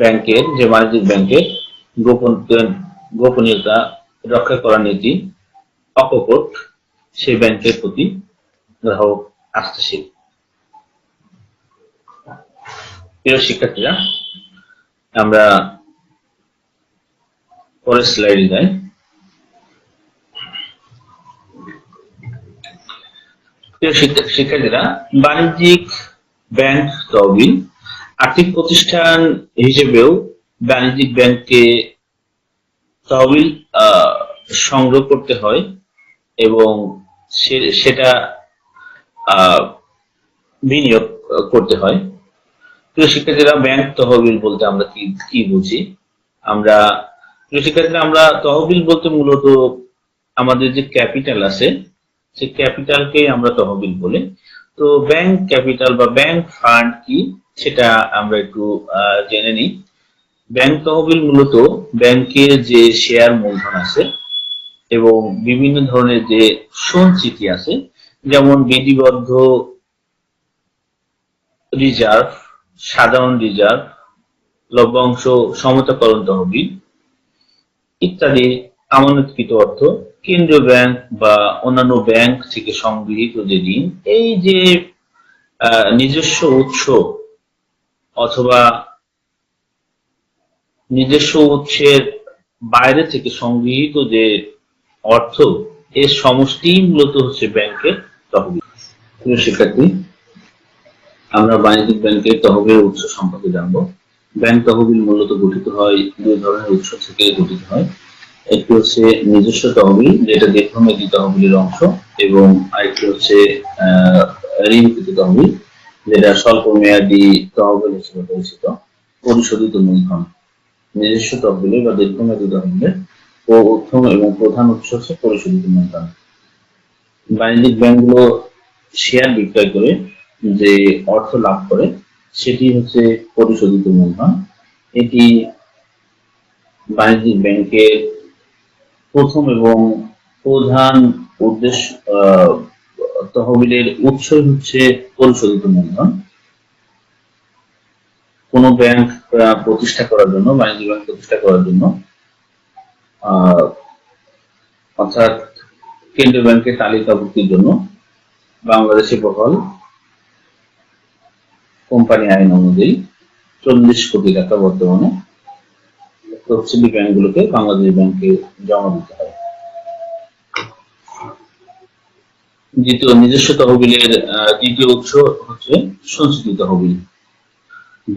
A: ব্যাংকের, যে বাণিজ্যিক ব্যাংকের গোপন গোপনীয়তা রক্ষা করার নীতি অকপট, সেই ব্যাংকের প্রতি গ্রাহক আস্থাশীল। প্রিয় শিক্ষার্থীরা, আমরা পরের স্লাইডে যাই। প্রিয় শিক্ষার্থীরা, বাণিজ্যিক ব্যাংক তহবিল আর্থিক প্রতিষ্ঠান হিসেবেও বাণিজ্যিক ব্যাংকে তহবিল সংগ্রহ করতে হয় এবং সেটা বিনিয়োগ করতে হয়। প্রিয় শিক্ষার্থীরা, ব্যাংক তহবিল বলতে আমরা কি বুঝি? আমরা প্রিয় শিক্ষার্থীরা, আমরা তহবিল বলতে মূলত আমাদের যে ক্যাপিটাল আছে, সেই ক্যাপিটালকে আমরা তহবিল বলি। তো ব্যাংক ক্যাপিটাল বা ব্যাংক ফান্ড কি, সেটা আমরা একটু জেনে নিই। ব্যাংক তহবিল মূলত ব্যাংকের যে শেয়ার মূলধন আছে এবং বিভিন্ন ধরনের যে সঞ্চিতি আছে, যেমন বিধিবদ্ধ রিজার্ভ, সাধারণ রিজার্ভ, লভ্যাংশ, সমতাকরণ তহবিল ইত্যাদি আমানতকৃত অর্থ, কেন্দ্রীয় ব্যাংক বা অন্যান্য ব্যাংক থেকে সংগৃহীত যে ঋণ, এই যে নিজস্ব উৎস অথবা নিজস্ব উৎসের বাইরে থেকে সংগৃহীত যে অর্থ, এর সমষ্টি মূলত হচ্ছে ব্যাংকের তহবিল। প্রিয় শিক্ষার্থী, আমরা বাণিজ্যিক ব্যাংকের তহবিলের উৎস সম্পর্কে জানবো। ব্যাংক তহবিল মূলত গঠিত হয় দুই ধরনের উৎস থেকে গঠিত হয়। একটি হচ্ছে নিজস্ব তহবিল, যেটা দীর্ঘমেয়াদী তহবিলের অংশ, এবং আরেকটি হচ্ছে ঋণকৃত তহবিল, যেটা স্বল্প মেয়াদী তহবিল হিসেবে পরিচিত। পরিশোধিত মূলধন। নিজস্ব তহবিলের বা দীর্ঘমেয়াদী তহবিলের প্রথম এবং প্রধান উৎস হচ্ছে পরিশোধিত মূলধন। বাণিজ্যিক ব্যাংকগুলো শেয়ার বিক্রয় করে যে অর্থ লাভ করে, সেটি হচ্ছে পরিশোধিত মূলধন। এটি বাণিজ্যিক ব্যাংকের প্রথম এবং প্রধান উদ্দেশ্য। তহবিলের উৎস হচ্ছে পরিশোধিত মূলধন। কোন ব্যাংক প্রতিষ্ঠা করার জন্য, বাণিজ্যিক ব্যাংক প্রতিষ্ঠা করার জন্য, অর্থাৎ কেন্দ্রীয় ব্যাংকের তালিকাভুক্তির জন্য বাংলাদেশে বহাল কোম্পানি আইন অনুযায়ী 40 কোটি টাকা বর্তমানে তফসিলি ব্যাংকগুলোকে বাংলাদেশ ব্যাংকে জমা দিতে হয়। দ্বিতীয়, নিজস্ব তহবিলের দ্বিতীয় উৎস হচ্ছে সঞ্চিত তহবিল।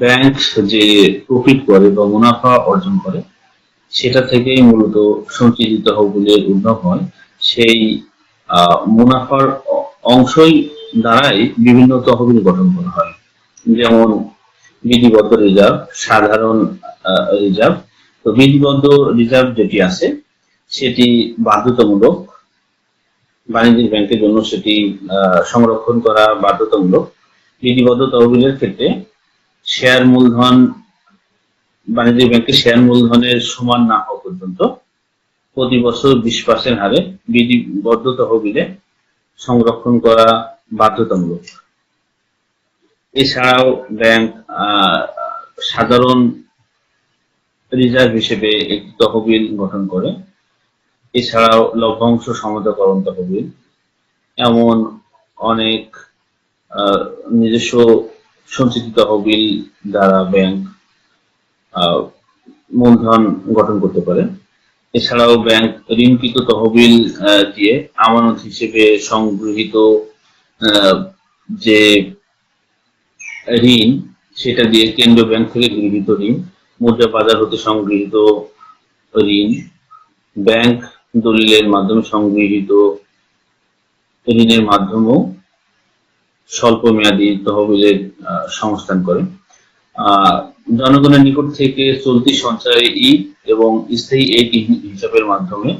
A: ব্যাংক যে প্রফিট করে বা মুনাফা অর্জন করে, সেটা থেকেই মূলত সঞ্চিত তহবিলের উদ্ভব হয়। সেই মুনাফার অংশই দ্বারাই বিভিন্ন তহবিল গঠন করা হয়, যেমন বিধিবদ্ধ রিজার্ভ, সাধারণ রিজার্ভ। তো বিধিবদ্ধ রিজার্ভ যেটি আছে, সেটি বাধ্যতামূলক, বাণিজ্যিক ব্যাংকের জন্য সেটি সংরক্ষণ করা বাধ্যতামূলক। বিধিবদ্ধ তহবিলের ক্ষেত্রে শেয়ার মূলধন, বাণিজ্যিক ব্যাংকের শেয়ার মূলধনের সমান না হওয়া পর্যন্ত প্রতি বছর 20% হারে বিধিবদ্ধ তহবিলে সংরক্ষণ করা বাধ্যতামূলক। এছাড়াও ব্যাংক সাধারণ রিজার্ভ হিসেবে একটি তহবিল গঠন করে। এছাড়াও লভ্যাংশ, সমতাকরণ তহবিল, এমন অনেক নিজস্ব সঞ্চিত তহবিল দ্বারা ব্যাংক মূলধন গঠন করতে পারে। এছাড়াও ব্যাংক ঋণকৃত তহবিল দিয়ে আমানত হিসেবে সংগৃহীত যে ঋণ, সেটা দিয়ে কেন্দ্রীয় ব্যাংক থেকে গৃহীত ঋণ, মুদ্রা বাজার হতে সংগৃহীত ঋণ, ব্যাংক দলিলের মাধ্যমে সংগৃহীত ঋণের মাধ্যমেও স্বল্প মেয়াদী তহবিলের সংস্থান করে। জনগণের নিকট থেকে চলতি সঞ্চয় ঈদ এবং স্থায়ী এই হিসাবের মাধ্যমে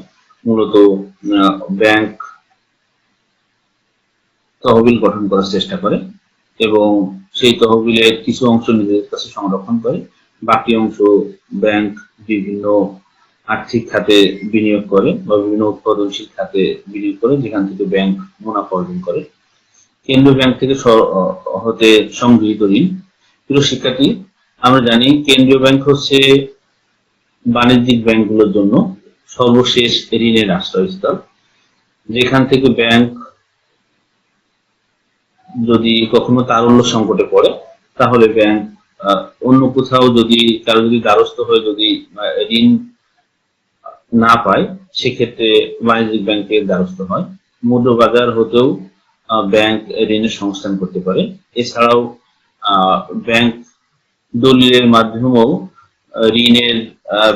A: মূলত ব্যাংক তহবিল গঠন করার চেষ্টা করে এবং সেই তহবিলের কিছু অংশ নিজেদের কাছে সংরক্ষণ করে, বাকি অংশ ব্যাংক বিভিন্ন আর্থিক খাতে বিনিয়োগ করে বা বিভিন্ন উৎপাদনশীল খাতে বিনিয়োগ করে, যেখান থেকে ব্যাংক মুনাফা অর্জন করে। কেন্দ্রীয় ব্যাংক থেকে হতে সংগৃহীত ঋণ। প্রিয় শিক্ষার্থী, আমরা জানি কেন্দ্রীয় ব্যাংক হচ্ছে বাণিজ্যিক ব্যাংকগুলোর জন্য সর্বশেষ ঋণের আশ্রয়স্থল, যেখান থেকে ব্যাংক যদি কখনো তারল্য সংকটে পড়ে তাহলে ব্যাংক অন্য কোথাও যদি কারো যদি দ্বারস্থ হয়ে যদি ঋণ না পায় সেক্ষেত্রে বাণিজ্যিক ব্যাংকের দ্বারস্থ হয়। মৌলবাজার হতেও ব্যাংক ঋণের সংস্থান করতে পারে। এছাড়াও ব্যাংক দলিলের মাধ্যমেও ঋণের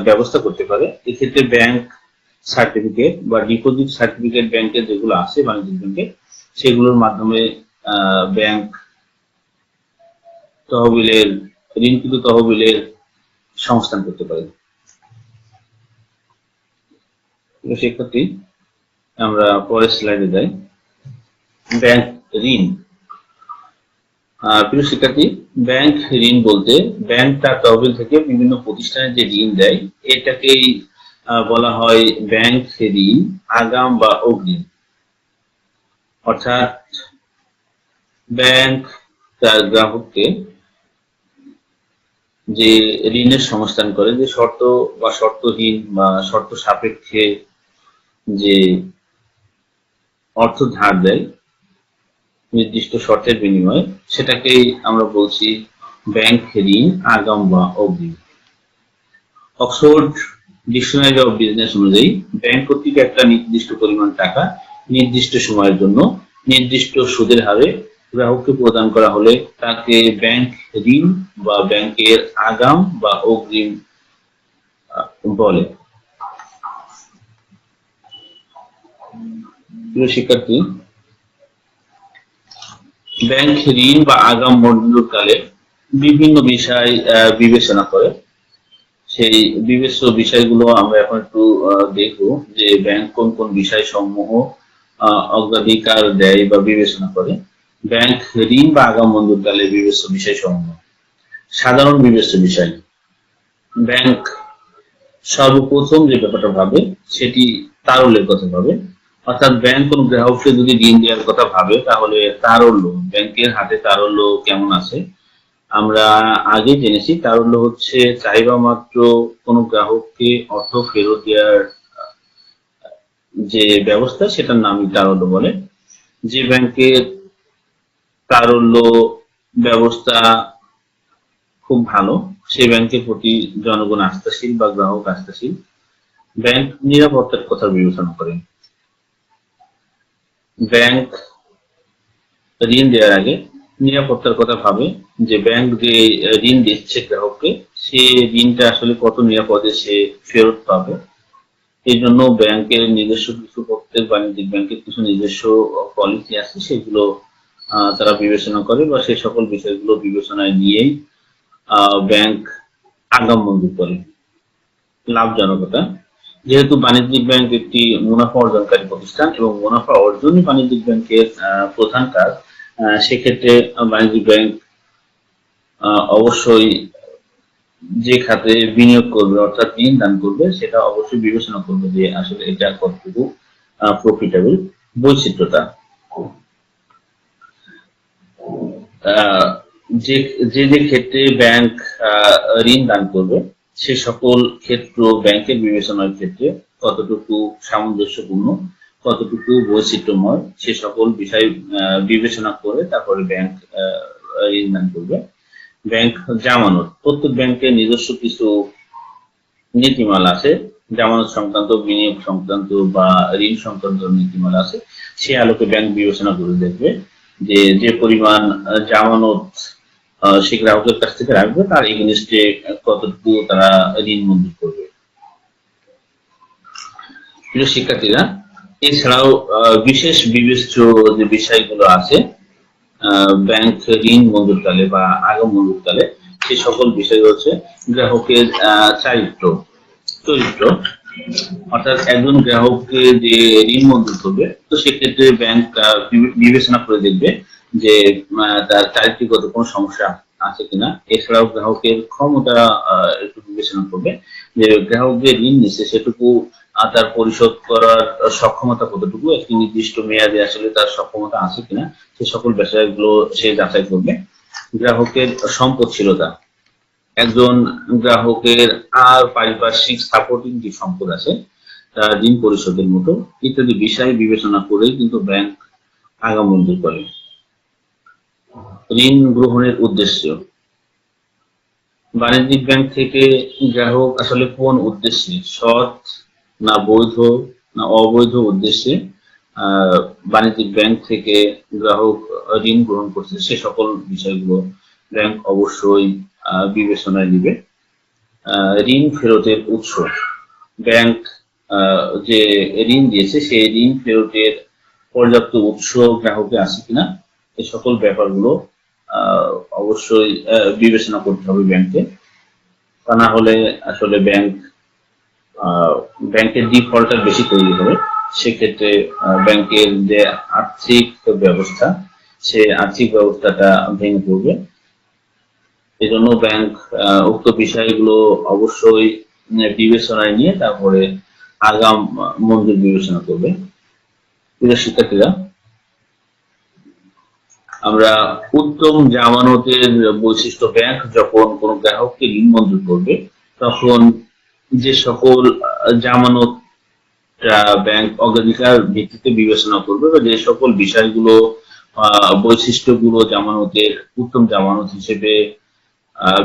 A: ব্যবস্থা করতে পারে। এক্ষেত্রে ব্যাংক সার্টিফিকেট বা ডিপোজিট সার্টিফিকেট ব্যাংকের যেগুলো আছে বাণিজ্যিক ব্যাংকে সেগুলোর মাধ্যমে ব্যাংক তহবিলের ঋণকৃত তহবিলের সংস্থান করতে পারে। শিক্ষার্থী, আমরা পরের স্লাইডে যাই। ব্যাংক ঋণ। প্রিয় শিক্ষার্থী, ব্যাংক ঋণ বলতে ব্যাংক তার তহবিল থেকে বিভিন্ন প্রতিষ্ঠানে যে ঋণ দেয় এটাকেই বলা হয় ব্যাংক ঋণ আগাম বা অগ্রিম। অর্থাৎ ব্যাংক তার গ্রাহককে যে ঋণের সংস্থান করে, যে শর্ত বা শর্তহীন বা শর্ত সাপেক্ষে যে অর্থ ধার দেয় নির্দিষ্ট শর্তের বিনিময়ে, সেটাকেই আমরা বলছি ব্যাংক ঋণ আগাম বা অগ্রিম। অক্সফোর্ড ডিকশনারি অফ বিজনেস অনুযায়ী ব্যাংক কর্তৃক একটা নির্দিষ্ট পরিমাণ টাকা নির্দিষ্ট সময়ের জন্য নির্দিষ্ট সুদের হারে গ্রাহককে প্রদান করা হলে তাকে ব্যাংক ঋণ বা ব্যাংকের আগাম বা অগ্রিম বলে। প্রিয় শিক্ষার্থী, ব্যাংক ঋণ বা আগাম মঞ্জুরকালে বিভিন্ন বিষয় বিবেচনা করে। সেই বিবেচ্য বিষয়গুলো আমরা এখন একটু দেখবো যে ব্যাংক কোন কোন বিষয় সমূহ অগ্রাধিকার দেয় বা বিবেচনা করে। ব্যাংক ঋণ বা আগাম মঞ্জুরকালে বিবেচ্য বিষয় সমূহ। সাধারণ বিবেচ্য বিষয়। ব্যাংক সর্বপ্রথম যে ব্যাপারটা ভাবে সেটি তারল্যের কথা ভাবে। অর্থাৎ ব্যাংক কোন গ্রাহককে যদি ঋণ দেওয়ার কথা ভাবে তাহলে তারল্য, ব্যাংকের হাতে তারল্য কেমন আছে আমরা আগে জেনেছি। তারল্য হচ্ছে চাহিদা মাত্র কোন গ্রাহককে অর্থ ফেরত দেওয়ার যে ব্যবস্থা সেটার নামই তারল্য বলে। যে ব্যাংকের তারল্য ব্যবস্থা খুব ভালো সেই ব্যাংকের প্রতি জনগণ আস্থাশীল বা গ্রাহক আস্থাশীল। ব্যাংক নিরাপত্তার কথা বিবেচনা করে। ব্যাংক ঋণ দেওয়ার আগে নিরাপত্তার কথা ভাবে যে ব্যাংক যে ঋণ দিচ্ছে গ্রাহককে সে ঋণটা আসলে কত নিরাপদে সে ফেরত পাবে। এই জন্য ব্যাংকের নিজস্ব কিছু, প্রত্যেক বাণিজ্যিক ব্যাংকের কিছু নিজস্ব পলিসি আছে সেগুলো তারা বিবেচনা করে বা সেই সকল বিষয়গুলো বিবেচনায় নিয়েই ব্যাংক আগাম মঞ্জুর করে। লাভজনকতা। যেহেতু বাণিজ্যিক ব্যাংক একটি মুনাফা অর্জনকারী প্রতিষ্ঠান এবং মুনাফা অর্জনই বাণিজ্যিক ব্যাংকের প্রধান কাজ, সেক্ষেত্রে বাণিজ্যিক ব্যাংক অবশ্যই যে খাতে বিনিয়োগ করবে অর্থাৎ ঋণ দান করবে সেটা অবশ্যই বিবেচনা করবে যে আসলে এটা কতটুকু প্রফিটেবল। বৈচিত্র্যতা। যে যে ক্ষেত্রে ব্যাংক ঋণ দান করবে সে সকল ক্ষেত্র ব্যাংকের বিবেচনার ক্ষেত্রে কতটুকু সামঞ্জস্যপূর্ণ, কতটুকু বৈচিত্র্যময় সে সকল বিষয় বিবেচনা করে তারপরে ব্যাংক ঋণ দান করবে। ব্যাংক জামানত। প্রত্যেক ব্যাংকের নিজস্ব কিছু নীতিমালা আছে, জামানত সংক্রান্ত, বিনিয়োগ সংক্রান্ত বা ঋণ সংক্রান্ত নীতিমালা আছে। সে আলোকে ব্যাংক বিবেচনা করে দেখবে যে যে পরিমাণ জামানত সে গ্রাহকের কাছ থেকে রাখবে তার এগেইনস্টে কতটুকু তারা ঋণ মঞ্জুর করবে। প্রিয় শিক্ষার্থীরা, এছাড়াও বিশেষ বিবেচ্য যে বিষয়গুলো আছে ব্যাংক ঋণ মঞ্জুরকালে বা আগাম মঞ্জুরকালে সে সকল বিষয় হচ্ছে গ্রাহকের চরিত্র। অর্থাৎ একজন গ্রাহককে যে ঋণ মঞ্জুর করবে তো সেক্ষেত্রে ব্যাংক বিবেচনা করে দেখবে যে তার চারিত্রিকগত কোনো সমস্যা আছে কিনা। এছাড়াও গ্রাহকের ক্ষমতা একটু বিবেচনা করবে যে গ্রাহক যে ঋণ নিচ্ছে সেটুকু তার পরিশোধ করার সক্ষমতা কতটুকু, একটি নির্দিষ্ট মেয়াদে আসলে তার সক্ষমতা আছে কিনা সে সকল বিষয়গুলো সে যাচাই করবে। গ্রাহকের সম্পদশীলতা। একজন গ্রাহকের আর পারিপার্শ্বিক সাপোর্টিং যে সম্পদ আছে তা ঋণ পরিশোধের মতো ইত্যাদি বিষয় বিবেচনা করে কিন্তু ব্যাংক আগাম মঞ্জুর করে। ঋণ গ্রহণের উদ্দেশ্য, বাণিজ্যিক ব্যাংক থেকে গ্রাহক আসলে কোন উদ্দেশ্যে, সৎ না বৈধ না অবৈধ উদ্দেশ্যে বাণিজ্যিক ব্যাংক থেকে গ্রাহক ঋণ গ্রহণ করছে সে সকল বিষয়গুলো ব্যাংক অবশ্যই বিবেচনায় নিবে। ঋণ ফেরতের উৎস, ব্যাংক যে ঋণ দিয়েছে সেই ঋণ ফেরতের পর্যাপ্ত উৎস গ্রাহকে আছে কিনা এই সকল ব্যাপারগুলো অবশ্যই বিবেচনা করতে হবে ব্যাংকে। তা না হলে আসলে ব্যাংকের ডিফল্টার বেশি তৈরি হবে। সেক্ষেত্রে ব্যাংকের যে আর্থিক ব্যবস্থা সে আর্থিক ব্যবস্থাটা ভেঙে পড়বে। এজন্য ব্যাংক উক্ত বিষয়গুলো অবশ্যই বিবেচনায় নিয়ে তারপরে আগাম মঞ্জুর বিবেচনা করবে। প্রিয় শিক্ষার্থীরা, আমরা উত্তম জামানতের বৈশিষ্ট্য, ব্যাংক যখন কোনো গ্রাহককে ঋণ মঞ্জুর করবে তখন যে সকল জামানত ব্যাংক অগ্রাধিকার ভিত্তিতে বিবেচনা করবে বা যে সকল বিষয়গুলো বৈশিষ্ট্যগুলো জামানতের উত্তম জামানত হিসেবে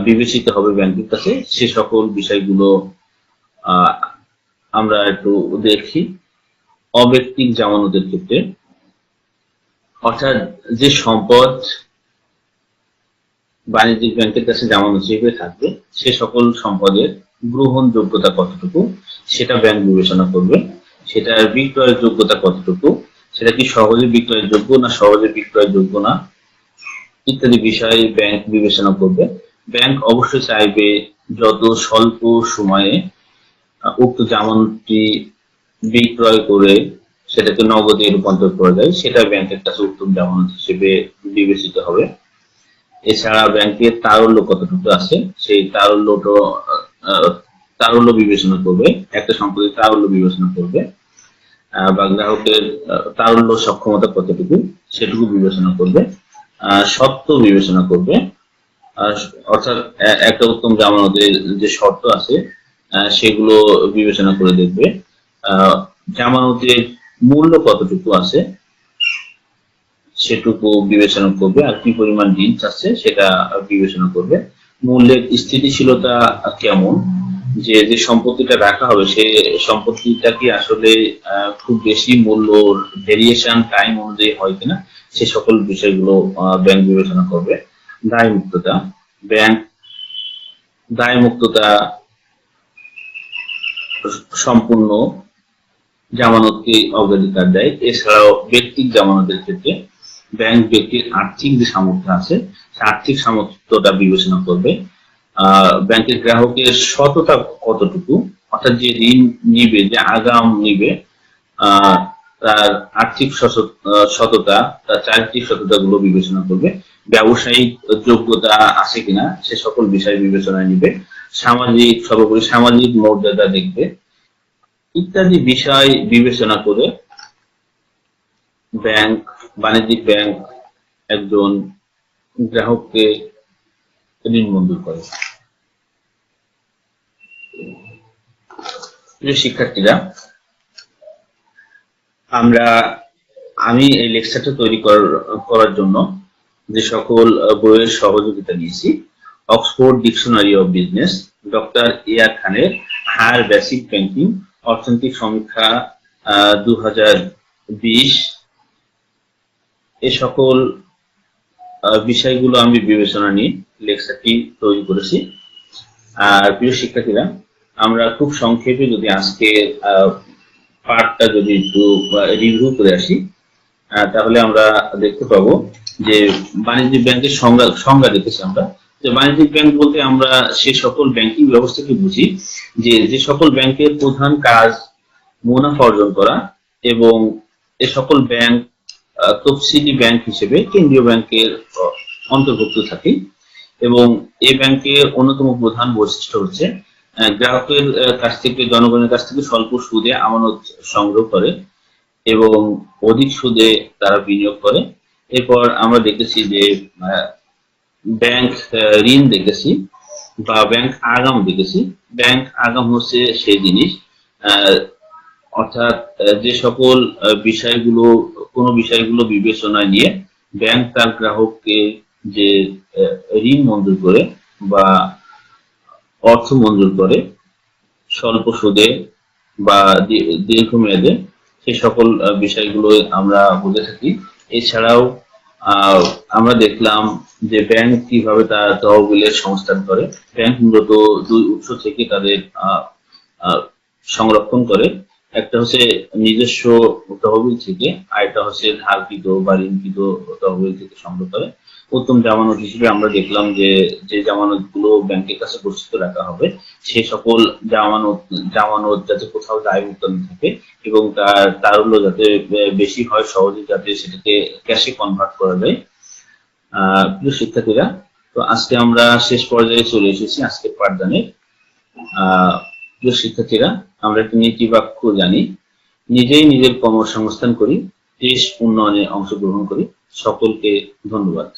A: বিবেচিত হবে ব্যাংকের কাছে সে সকল বিষয়গুলো আমরা একটু দেখি। অব্যক্তিক জামানতের ক্ষেত্রে, অর্থাৎ যে সম্পদ বাণিজ্যিক ব্যাংকের কাছে জামানত হিসেবে থাকবে সে সকল সম্পদের গ্রহণযোগ্যতা কতটুকু সেটা ব্যাংক বিবেচনা করবে। সেটার বিক্রয়ের যোগ্যতা কতটুকু, সেটা কি সহজে বিক্রয়ের যোগ্য না সহজে বিক্রয়ের যোগ্য না ইত্যাদি বিষয় ব্যাংক বিবেচনা করবে। ব্যাংক অবশ্যই চাইবে যত স্বল্প সময়ে উক্ত জামানতটি বিক্রয় করে সেটাকে নগদে রূপান্তর করা যায় সেটা ব্যাংকের কাছে উত্তম জামানত হিসেবে বিবেচিত হবে। এছাড়া ব্যাংকের তারল্য কতটুকু আছে সেই তারল্য বিবেচনা করবে, একটা সম্পত্তির তারল্য বিবেচনা করবে বা গ্রাহকের তারল্য সক্ষমতা কতটুকু সেটুকু বিবেচনা করবে। শর্ত বিবেচনা করবে, অর্থাৎ একটা উত্তম জামানতের যে শর্ত আছে সেগুলো বিবেচনা করে দেখবে। জামানতের মূল্য কতটুকু আছে সেটুকু বিবেচনা করবে, আর কি পরিমাণ ঋণ চাচ্ছে সেটা বিবেচনা করবে। মূল্যের স্থিতিশীলতা কেমন, যে যে সম্পত্তিটা রাখা হবে সে সম্পত্তিটা কি আসলে খুব বেশি মূল্য ভেরিয়েশন টাইম অনুযায়ী হয় কিনা সে সকল বিষয়গুলো ব্যাংক বিবেচনা করবে। দায়মুক্ততা, ব্যাংক দায়মুক্ততা সম্পূর্ণ জামানতকে অগ্রাধিকার দেয়। এছাড়াও ব্যক্তিক জামানতের ক্ষেত্রে ব্যাংক ব্যক্তির আর্থিক যে সামর্থ্য আছে সে আর্থিক সামর্থ্যটা বিবেচনা করবে। ব্যাংকের গ্রাহকের সততা কতটুকু, অর্থাৎ যে ঋণ নিবে যে আগাম নিবে তার আর্থিক সততা তার চারিত্রিক সততা গুলো বিবেচনা করবে। ব্যবসায়িক যোগ্যতা আছে কিনা সে সকল বিষয় বিবেচনায় নিবে। সর্বোপরি সামাজিক মর্যাদা দেখবে ইত্যাদি বিষয় বিবেচনা করে বাণিজ্যিক ব্যাংক একজন গ্রাহককে ঋণ মঞ্জুর করে। প্রিয় শিক্ষার্থীরা, আমি এই লেকচারটা তৈরি করার জন্য যে সকল বইয়ের সহযোগিতা নিয়েছি, Oxford dictionary of business, doctor AR খানের হায়ার বেসিক ব্যাংকিং অর্থনৈতিক সমীক্ষা 2020, এ সকল বিষয়গুলো আমি বিবেচনা নিয়ে লেকচারটি তৈরি করেছি। আর প্রিয় শিক্ষার্থীরা, আমরা খুব সংক্ষেপে যদি আজকে পার্টটা যদি একটু রিভিউ করে আসি তাহলে আমরা দেখতে পাবো যে বাণিজ্যিক ব্যাংকের সংজ্ঞা দেখেছি আমরা যে বাণিজ্যিক ব্যাংক বলতে আমরা সে সকল ব্যাংকিং ব্যবস্থাকে বুঝি যে সকল ব্যাংকের প্রধান কাজ মুনাফা অর্জন করা এবং এ সকল ব্যাংক তফসিলি ব্যাংক হিসেবে কেন্দ্রীয় ব্যাংকের অন্তর্ভুক্ত থাকে এবং এই ব্যাংকের অন্যতম প্রধান বৈশিষ্ট্য হচ্ছে গ্রাহকের কাছ থেকে জনগণের কাছ থেকে স্বল্প সুদে আমানত সংগ্রহ করে এবং অধিক সুদে তারা বিনিয়োগ করে। এরপর আমরা দেখেছি যে ব্যাংক ঋণ দেখেছি বা ব্যাংক আগাম দেখেছি। ব্যাংক আগাম হচ্ছে সেই জিনিস, আহ, অর্থাৎ যে সকল বিষয়গুলো, কোন বিষয়গুলো বিবেচনায় নিয়ে ব্যাংক তার গ্রাহককে যে আহ, ঋণ মঞ্জুর করে বা অর্থ মঞ্জুর করে স্বল্প সুদে বা দীর্ঘমেয়াদে, সে সকল বিষয়গুলো আমরা বলে থাকি। এছাড়াও আমরা দেখলাম যে ব্যাংক কিভাবে তার তহবিলের সংস্থান করে। ব্যাংক মূলত দুই উৎস থেকে তাদের আহ, সংরক্ষণ করে। একটা হচ্ছে নিজস্ব তহবিল থেকে, আরেকটা হচ্ছে ধারকৃত বা ঋণকৃত তহবিল থেকে সংগ্রহ করে। উত্তম জামানত হিসেবে আমরা দেখলাম যে যে জামানত গুলো ব্যাংকের কাছে গচ্ছিত রাখা হবে, সে সকল জামানত জামানত যাতে কোথাও দায়মুক্ত না থাকে এবং তার তারল্য যাতে বেশি হয়, সহজে যাতে সেটাকে ক্যাশে কনভার্ট করা যায়। প্রিয় শিক্ষার্থীরা, তো আজকে আমরা শেষ পর্যায়ে চলে এসেছি আজকের পাঠদানে। প্রিয় শিক্ষার্থীরা, আমরা একটি নীতি বাক্য জানি: নিজেই নিজের কর্মসংস্থান করি, দেশ উন্নয়নে অংশগ্রহণ করি। সকলকে ধন্যবাদ।